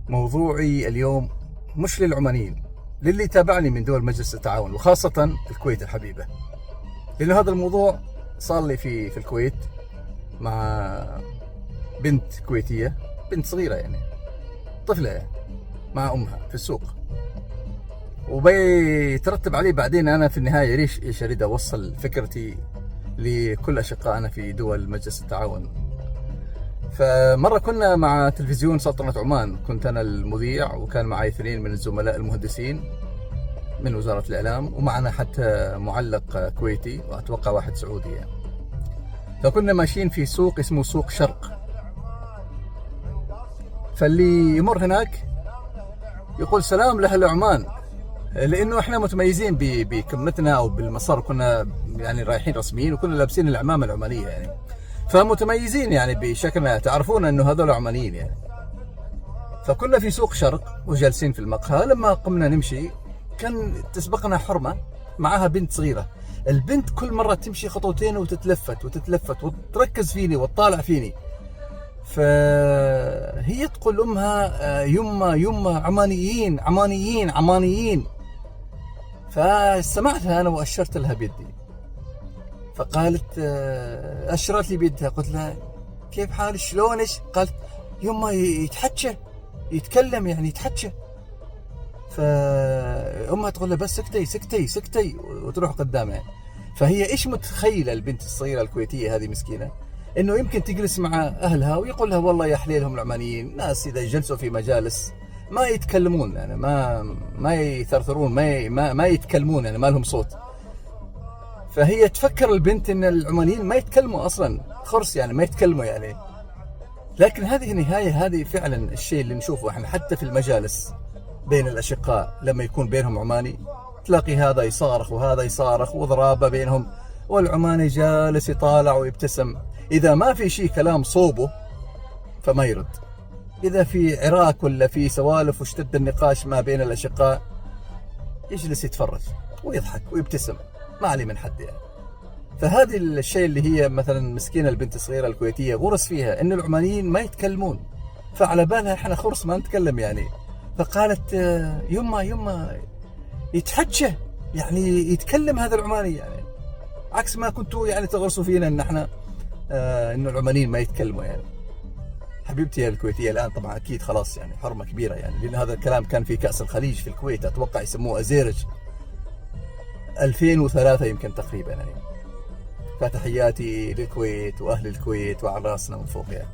موضوعي اليوم مش للعمانيين، للي يتابعني من دول مجلس التعاون وخاصة الكويت الحبيبة، لأنه هذا الموضوع صار لي في الكويت مع بنت كويتية، بنت صغيرة يعني طفلة يعني، مع أمها في السوق، وبيترتب عليه بعدين أنا في النهاية ليش أريد أوصل فكرتي لكل أشقائنا في دول مجلس التعاون. فمرة كنا مع تلفزيون سلطنة عمان، كنت أنا المذيع وكان معي 2 من الزملاء المهندسين من وزارة الإعلام، ومعنا حتى معلق كويتي وأتوقع واحد سعودي يعني. فكنا ماشيين في سوق اسمه سوق شرق، فاللي يمر هناك يقول سلام لأهل عمان، لأنه إحنا متميزين بكمتنا أو بالمصر، كنا يعني رايحين رسميين وكنا لابسين العمامة العمانية يعني، فمتميزين يعني بشكلنا، تعرفون أنه هذول عمانيين يعني. فكنا في سوق شرق وجالسين في المقهى، لما قمنا نمشي كان تسبقنا حرمة معها بنت صغيرة. البنت كل مرة تمشي خطوتين وتتلفت وتركز فيني وتطالع فيني، فهي تقول أمها يما عمانيين عمانيين عمانيين. فسمعتها أنا وأشرت لها بيدي، فقالت أشرت لي بيدها، قلت لها كيف حالك شلونك؟ قالت يما يتكلم يعني يتحكى. فأمها تقول له بس سكتي وتروح قدامها. فهي إيش متخيلة البنت الصغيرة الكويتية هذه مسكينة؟ إنه يمكن تجلس مع أهلها ويقول لها والله يا حليلهم العمانيين، ناس إذا جلسوا في مجالس ما يتكلمون يعني، ما يثرثرون، ما يتكلمون يعني، ما لهم صوت. فهي تفكر البنت إن العمانيين ما يتكلموا أصلا، خرس يعني ما يتكلموا يعني. لكن هذه النهاية، هذه فعلا الشيء اللي نشوفه احنا حتى في المجالس بين الأشقاء، لما يكون بينهم عماني تلاقي هذا يصارخ وهذا يصارخ وضرابة بينهم، والعماني جالس يطالع ويبتسم. إذا ما في شيء كلام صوبه فما يرد، إذا في عراك ولا في سوالف واشتد النقاش ما بين الأشقاء يجلس يتفرج ويضحك ويبتسم، ما عليه من حد يعني. فهذه الشيء اللي هي مثلا مسكينة البنت الصغيرة الكويتية غرس فيها إن العمانيين ما يتكلمون، فعلى بالها إحنا خرس ما نتكلم يعني. فقالت يما يتحكى يعني يتكلم هذا العماني يعني، عكس ما كنتوا يعني تغرسوا فينا إن إحنا إنه العمانيين ما يتكلموا يعني. حبيبتي الكويتية الآن طبعا أكيد خلاص يعني حرمة كبيرة يعني، لأن هذا الكلام كان في كأس الخليج في الكويت، أتوقع يسموه أزيرج 2003 يمكن تقريبا يعني. فتحياتي للكويت وأهل الكويت وعلى راسنا من فوق يعني.